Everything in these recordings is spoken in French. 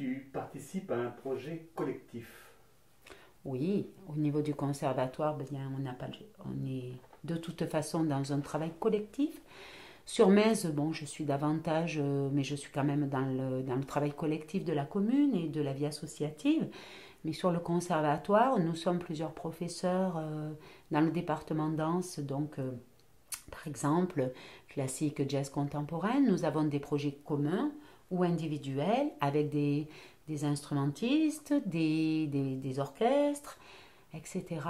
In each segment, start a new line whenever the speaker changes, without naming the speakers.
tu participes à un projet collectif.
Oui, au niveau du conservatoire, bien, on est de toute façon dans un travail collectif. Sur Metz, bon, je suis davantage, mais je suis quand même dans le travail collectif de la commune et de la vie associative. Mais sur le conservatoire, nous sommes plusieurs professeurs dans le département danse. Donc, par exemple, classique jazz contemporain, nous avons des projets communs ou individuels avec des instrumentistes, des orchestres, etc.,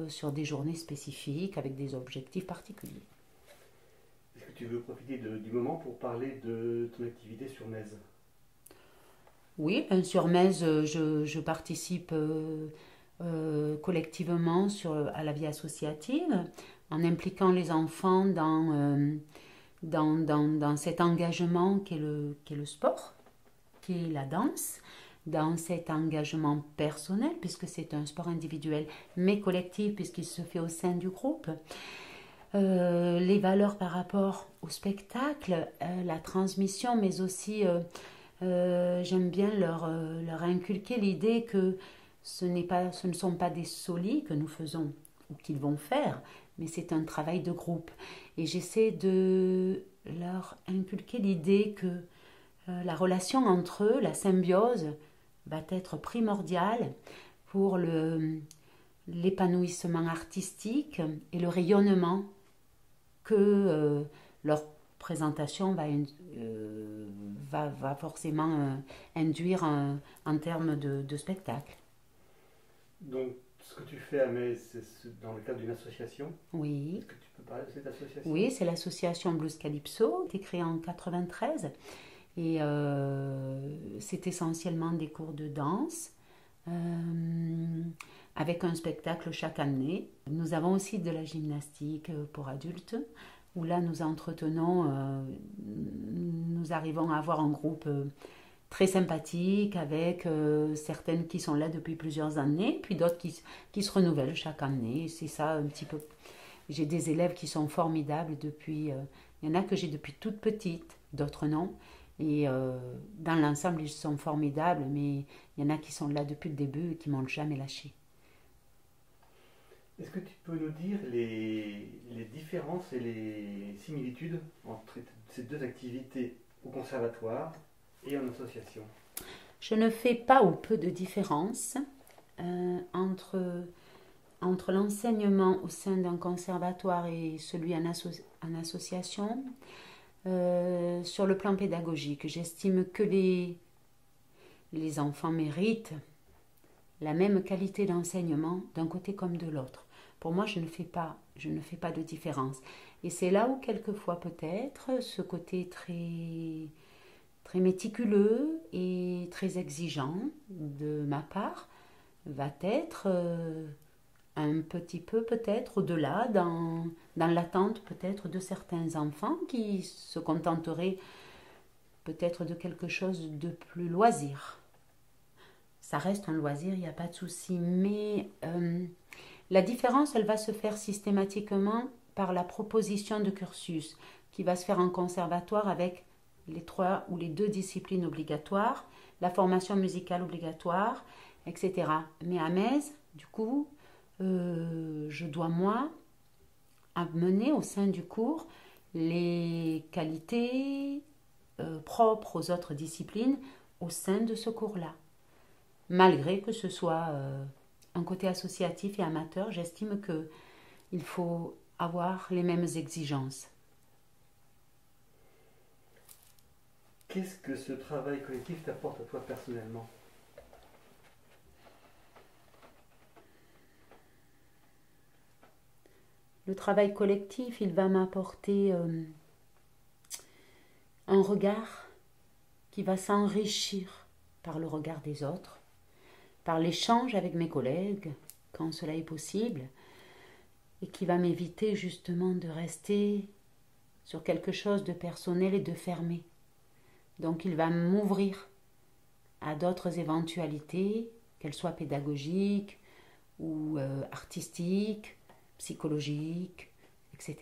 sur des journées spécifiques avec des objectifs particuliers.
Est-ce que tu veux profiter du moment pour parler de ton activité sur Metz?
Oui, ben, sur Metz, je participe collectivement à la vie associative en impliquant les enfants dans cet engagement qu'est le sport, qui est la danse, dans cet engagement personnel, puisque c'est un sport individuel, mais collectif, puisqu'il se fait au sein du groupe. Les valeurs par rapport au spectacle, la transmission, mais aussi j'aime bien leur inculquer l'idée que ce ne sont pas des solis que nous faisons ou qu'ils vont faire, mais c'est un travail de groupe. Et j'essaie de leur inculquer l'idée que la relation entre eux, la symbiose, va être primordiale pour l'épanouissement artistique et le rayonnement que leur présentation va forcément induire en termes de spectacle.
Donc, ce que tu fais à Metz, c'est dans le cadre d'une association.
Oui.
Est-ce que tu peux parler de cette association?
Oui, c'est l'association Blues Calypso, qui est créée en 93. Et c'est essentiellement des cours de danse avec un spectacle chaque année. Nous avons aussi de la gymnastique pour adultes, où là nous entretenons, nous arrivons à avoir un groupe très sympathique avec certaines qui sont là depuis plusieurs années, puis d'autres qui se renouvellent chaque année. C'est ça un petit peu. J'ai des élèves qui sont formidables depuis. Il y en a que j'ai depuis toute petite, d'autres non. Et dans l'ensemble, ils sont formidables, mais il y en a qui sont là depuis le début et qui ne m'ont jamais lâché.
Est-ce que tu peux nous dire les différences et les similitudes entre ces deux activités au conservatoire et en association?
Je ne fais pas ou peu de différence entre l'enseignement au sein d'un conservatoire et celui en association. Sur le plan pédagogique, j'estime que les enfants méritent la même qualité d'enseignement d'un côté comme de l'autre. Pour moi, je ne fais pas de différence. Et c'est là où quelquefois peut-être ce côté très, très méticuleux et très exigeant de ma part va être un petit peu peut-être au-delà dans l'attente peut-être de certains enfants qui se contenteraient peut-être de quelque chose de plus loisir. Ça reste un loisir, il n'y a pas de souci, mais la différence, elle va se faire systématiquement par la proposition de cursus qui va se faire en conservatoire avec les 3 ou les 2 disciplines obligatoires, la formation musicale obligatoire, etc. Mais à Metz, du coup, je dois, moi, amener au sein du cours les qualités propres aux autres disciplines au sein de ce cours-là. Malgré que ce soit un côté associatif et amateur, j'estime qu'il faut avoir les mêmes exigences.
Qu'est-ce que ce travail collectif t'apporte à toi personnellement?
Le travail collectif, il va m'apporter un regard qui va s'enrichir par le regard des autres, par l'échange avec mes collègues, quand cela est possible, et qui va m'éviter justement de rester sur quelque chose de personnel et de fermé. Donc il va m'ouvrir à d'autres éventualités, qu'elles soient pédagogiques ou artistiques, psychologiques, etc.